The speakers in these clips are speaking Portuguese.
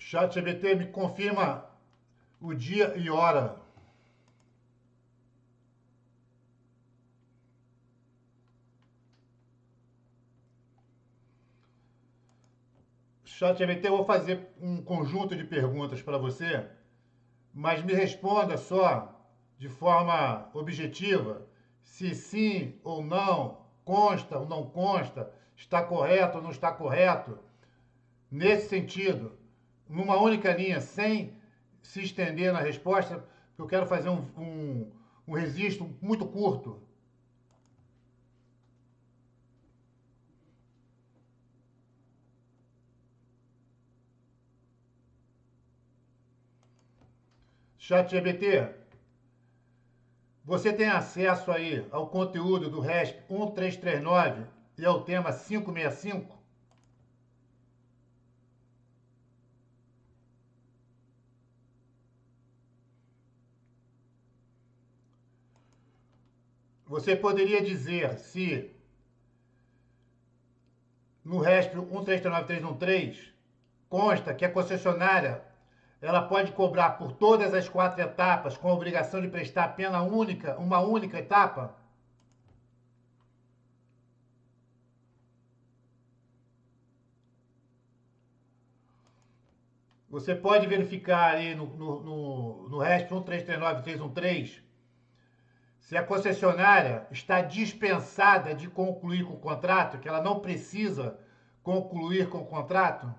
ChatGPT, me confirma o dia e hora. ChatGPT, eu vou fazer um conjunto de perguntas para você, mas me responda só de forma objetiva se sim ou não, consta ou não consta, está correto ou não está correto. Nesse sentido, numa única linha, sem se estender na resposta, porque eu quero fazer um registro muito curto. ChatGPT, você tem acesso aí ao conteúdo do RESP 1339 e ao tema 565? Você poderia dizer se no RESP 1339.313 consta que a concessionária ela pode cobrar por todas as 4 etapas com a obrigação de prestar apenas uma única etapa? Você pode verificar aí no RESP 1339.313 se a concessionária está dispensada de concluir com o contrato, que ela não precisa concluir com o contrato?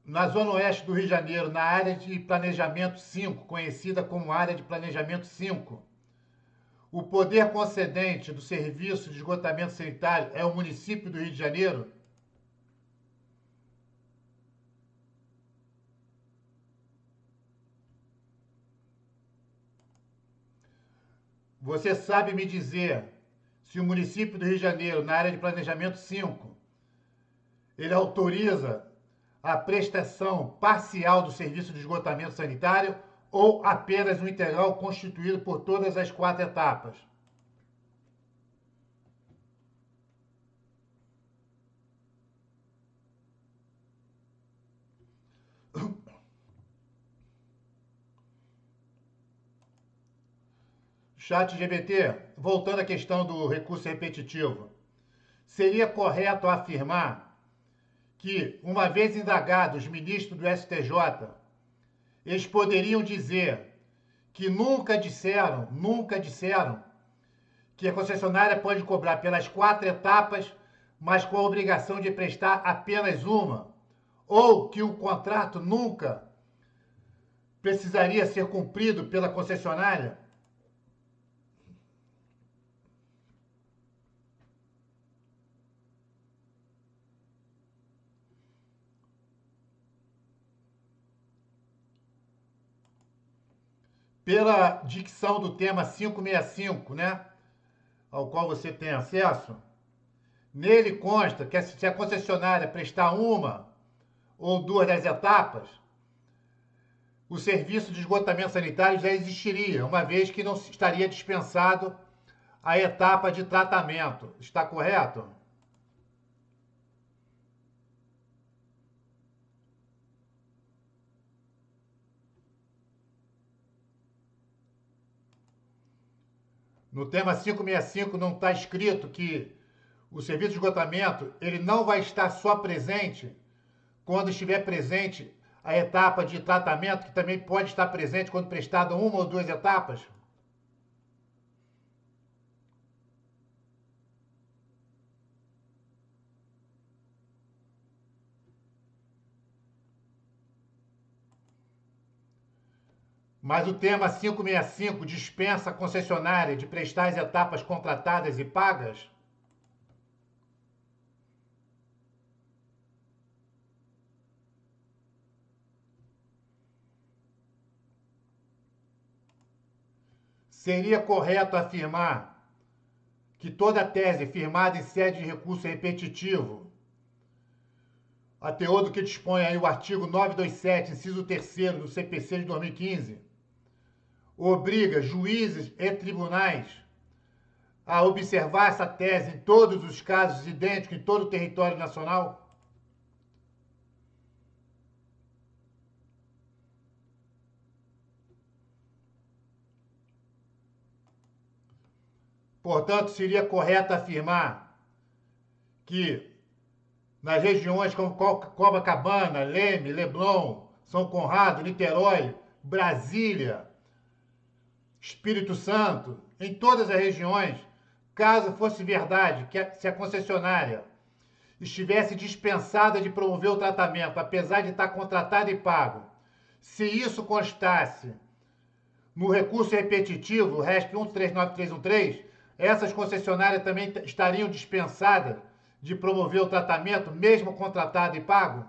Na Zona Oeste do Rio de Janeiro, na área de planejamento 5, conhecida como área de planejamento 5, o poder concedente do serviço de esgotamento sanitário é o município do Rio de Janeiro? Você sabe me dizer se o município do Rio de Janeiro, na área de planejamento 5, ele autoriza a prestação parcial do serviço de esgotamento sanitário ou apenas um integral constituído por todas as 4 etapas? ChatGPT, voltando à questão do recurso repetitivo, seria correto afirmar que, uma vez indagados os ministros do STJ, eles poderiam dizer que nunca disseram que a concessionária pode cobrar pelas 4 etapas, mas com a obrigação de prestar apenas uma, ou que o contrato nunca precisaria ser cumprido pela concessionária? Pela dicção do tema 565, né, ao qual você tem acesso, nele consta que se a concessionária prestar uma ou 2 das etapas, o serviço de esgotamento sanitário já existiria, uma vez que não estaria dispensado a etapa de tratamento. Está correto? No tema 565 não está escrito que o serviço de esgotamento ele não vai estar só presente quando estiver presente a etapa de tratamento, que também pode estar presente quando prestada uma ou 2 etapas? Mas o tema 565 dispensa a concessionária de prestar as etapas contratadas e pagas? Seria correto afirmar que toda tese firmada em sede de recurso repetitivo, a teor do que dispõe aí o artigo 927, inciso 3º do CPC de 2015, obriga juízes e tribunais a observar essa tese em todos os casos idênticos em todo o território nacional? Portanto, seria correto afirmar que nas regiões como Copacabana, Leme, Leblon, São Conrado, Niterói, Brasília, Espírito Santo, em todas as regiões, caso fosse verdade que se a concessionária estivesse dispensada de promover o tratamento, apesar de estar contratado e pago, se isso constasse no recurso repetitivo, RESP 139313, essas concessionárias também estariam dispensadas de promover o tratamento, mesmo contratado e pago?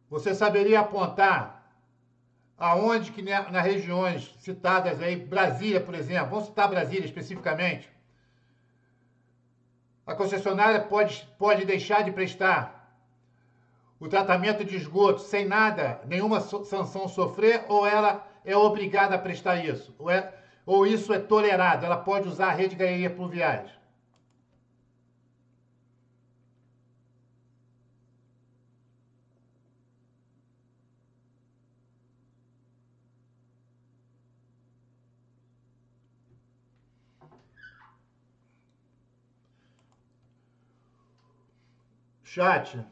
Você saberia apontar aonde que nas regiões citadas aí, Brasília, por exemplo, vamos citar Brasília especificamente, a concessionária pode deixar de prestar o tratamento de esgoto sem nada, nenhuma sanção sofrer, ou ela é obrigada a prestar isso? Ou isso é tolerado? Ela pode usar a rede de galerias pluviais? Chat,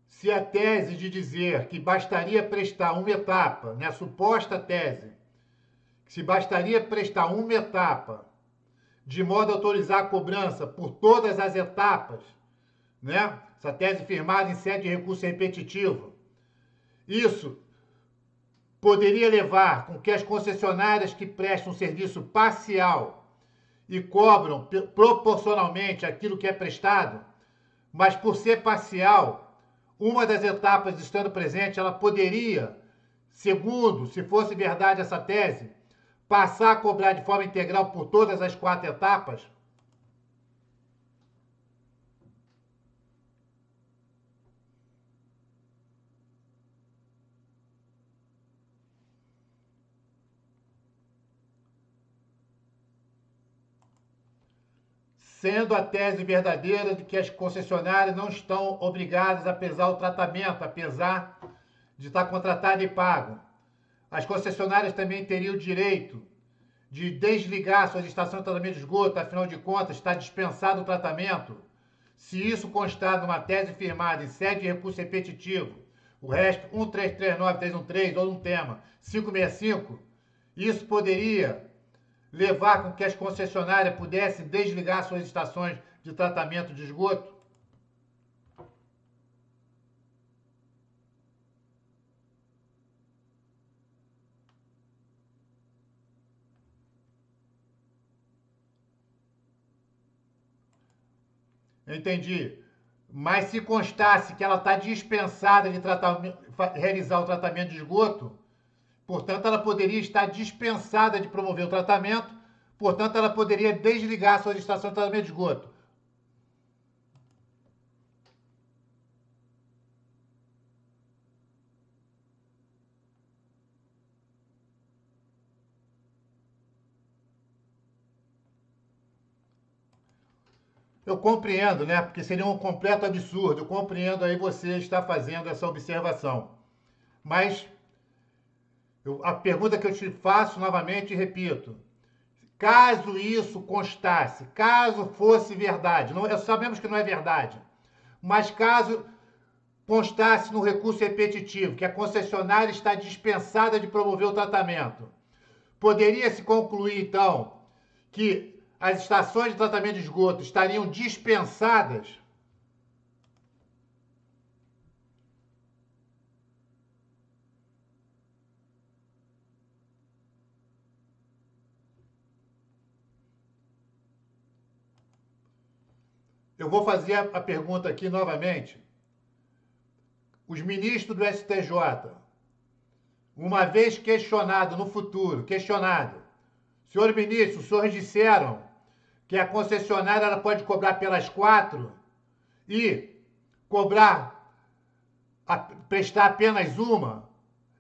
se a tese de dizer que bastaria prestar uma etapa, né, a suposta tese, que se bastaria prestar uma etapa de modo a autorizar a cobrança por todas as etapas, né, essa tese firmada em sede de recurso repetitivo, isso poderia levar com que as concessionárias que prestam serviço parcial e cobram proporcionalmente aquilo que é prestado, mas por ser parcial, uma das etapas estando presente, ela poderia, segundo, se fosse verdade essa tese, passar a cobrar de forma integral por todas as 4 etapas? Sendo a tese verdadeira de que as concessionárias não estão obrigadas a pesar o tratamento, apesar de estar contratado e pago. As concessionárias também teriam o direito de desligar suas estações de tratamento de esgoto, afinal de contas, está dispensado o tratamento. Se isso constar numa tese firmada em sede de recurso repetitivo, o RESP 1339313 ou num tema 565, isso poderia levar com que as concessionárias pudessem desligar suas estações de tratamento de esgoto? Entendi. Mas se constasse que ela está dispensada de realizar o tratamento de esgoto, portanto, ela poderia estar dispensada de promover o tratamento, portanto, ela poderia desligar suas estações de tratamento de esgoto. Eu compreendo, né? Porque seria um completo absurdo. Eu compreendo aí você estar fazendo essa observação. Mas a pergunta que eu te faço novamente e repito: caso isso constasse, caso fosse verdade, não, sabemos que não é verdade, mas caso constasse no recurso repetitivo que a concessionária está dispensada de promover o tratamento, poderia-se concluir, então, que as estações de tratamento de esgoto estariam dispensadas? Eu vou fazer a pergunta aqui novamente. Os ministros do STJ, uma vez questionado no futuro, questionado Senhor ministro, os senhores disseram que a concessionária ela pode cobrar pelas 4 e prestar apenas uma.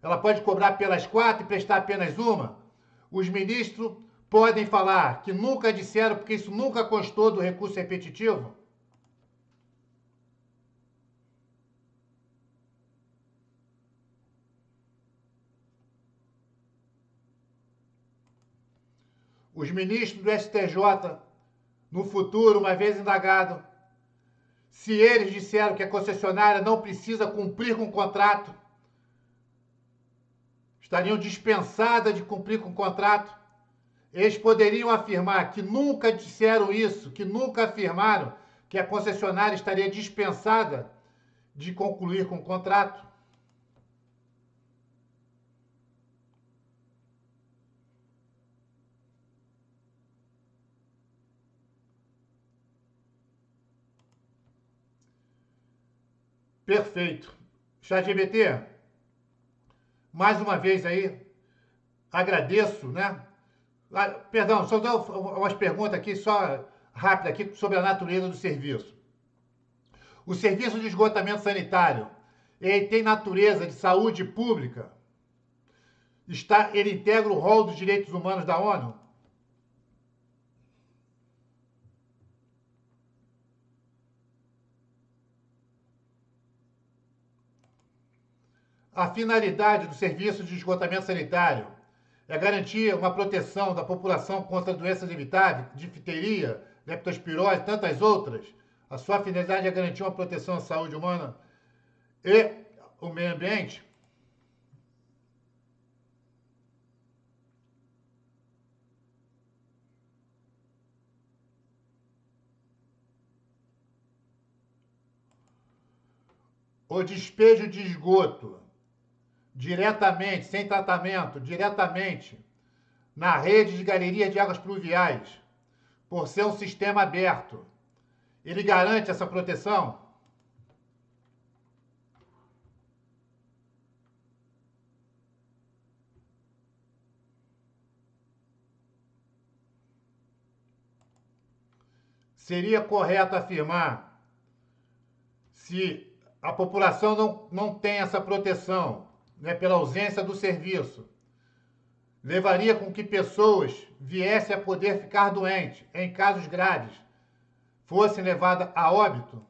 Ela pode cobrar pelas 4 e prestar apenas uma. Os ministros podem falar que nunca disseram, porque isso nunca constou do recurso repetitivo? Os ministros do STJ, no futuro, uma vez indagado, se eles disseram que a concessionária não precisa cumprir com o contrato, estariam dispensadas de cumprir com o contrato, eles poderiam afirmar que nunca disseram isso, que nunca afirmaram que a concessionária estaria dispensada de concluir com o contrato? Perfeito. ChatGPT, mais uma vez aí, agradeço, né? Perdão, só dar umas perguntas aqui, só rápida aqui, sobre a natureza do serviço. O serviço de esgotamento sanitário, ele tem natureza de saúde pública? Ele integra o rol dos direitos humanos da ONU? A finalidade do serviço de esgotamento sanitário é garantir uma proteção da população contra doenças evitáveis, difteria, leptospirose e tantas outras. A sua finalidade é garantir uma proteção à saúde humana e o meio ambiente. O despejo de esgoto diretamente, sem tratamento, diretamente na rede de galeria de águas pluviais, por ser um sistema aberto, ele garante essa proteção? Seria correto afirmar, se a população não tem essa proteção, né, pela ausência do serviço, levaria com que pessoas viessem a poder ficar doentes, em casos graves, fossem levadas a óbito?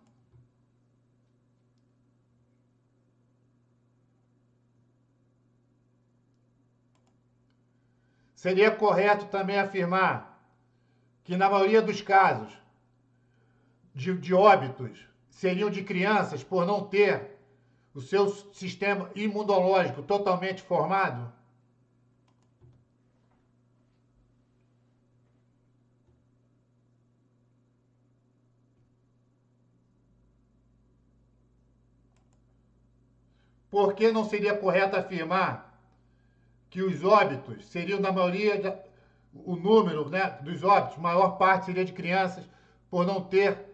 Seria correto também afirmar que, na maioria dos casos de óbitos, seriam de crianças por não ter o seu sistema imunológico totalmente formado? Por que não seria correto afirmar que os óbitos seriam, na maioria, o número, né, dos óbitos, maior parte seria de crianças por não ter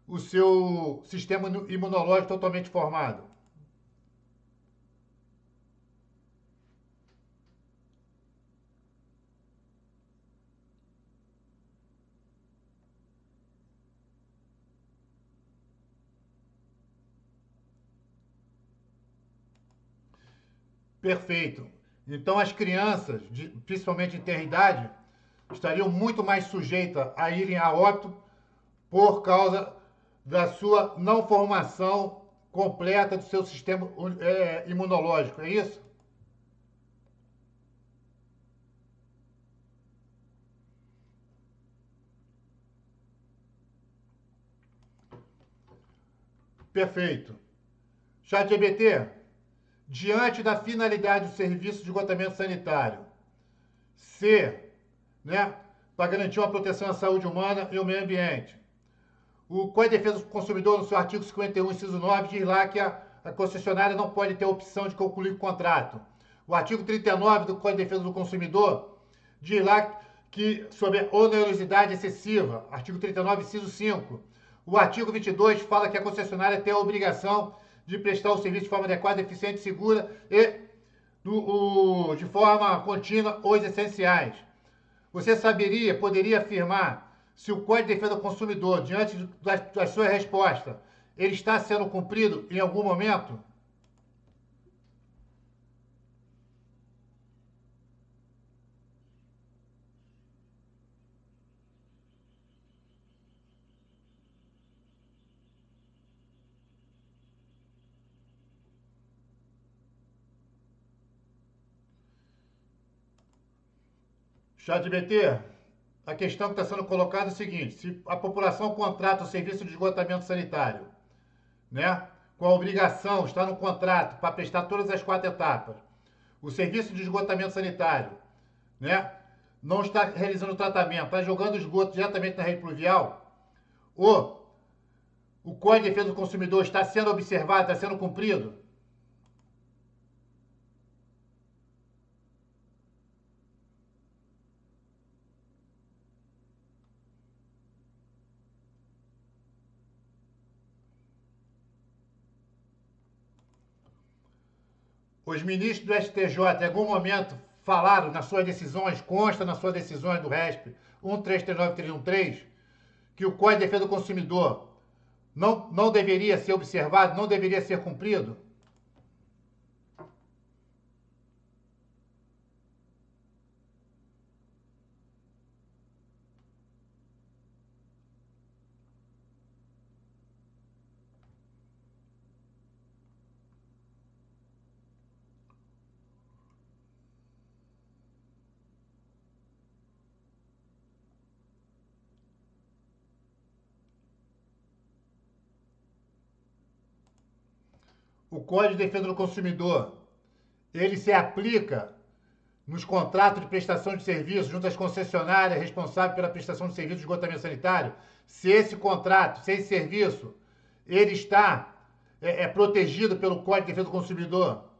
o seu sistema imunológico totalmente formado? Perfeito. Então as crianças, principalmente em ter idade, estariam muito mais sujeitas a irem a óbito por causa da sua não formação completa do seu sistema imunológico, é isso? Perfeito. ChatGPT, diante da finalidade do serviço de esgotamento sanitário, ser, né, para garantir uma proteção à saúde humana e ao meio ambiente, o Código de Defesa do Consumidor, no seu artigo 51, inciso 9, diz lá que a concessionária não pode ter a opção de concluir o contrato. O artigo 39 do Código de Defesa do Consumidor diz lá que sobre a onerosidade excessiva, artigo 39, inciso 5. O artigo 22 fala que a concessionária tem a obrigação de prestar o serviço de forma adequada, eficiente, segura e de forma contínua os essenciais. Você poderia afirmar se o Código de Defesa do Consumidor, diante da sua resposta, ele está sendo cumprido em algum momento? ChatGPT, a questão que está sendo colocada é o seguinte: se a população contrata o serviço de esgotamento sanitário, né, com a obrigação, está no contrato, para prestar todas as 4 etapas, o serviço de esgotamento sanitário, né, não está realizando o tratamento, está jogando esgoto diretamente na rede pluvial, ou o Código de Defesa do Consumidor está sendo observado, está sendo cumprido? Os ministros do STJ, em algum momento, falaram nas suas decisões, consta nas suas decisões do RESP 1339313, que o Código de Defesa do Consumidor não deveria ser observado, não deveria ser cumprido? O Código de Defesa do Consumidor, ele se aplica nos contratos de prestação de serviços junto às concessionárias responsáveis pela prestação de serviços de esgotamento sanitário, se esse contrato, se esse serviço, ele está protegido pelo Código de Defesa do Consumidor?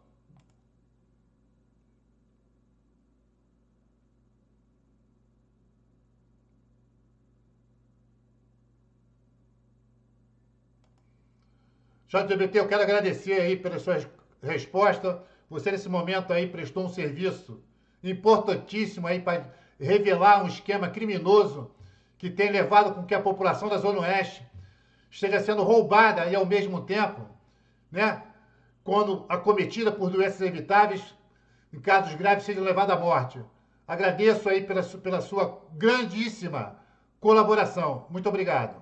JBT, eu quero agradecer aí pela sua resposta. Você, nesse momento aí, prestou um serviço importantíssimo aí para revelar um esquema criminoso que tem levado com que a população da Zona Oeste esteja sendo roubada e, ao mesmo tempo, né, quando acometida por doenças evitáveis, em casos graves, seja levada à morte. Agradeço aí pela sua grandíssima colaboração. Muito obrigado.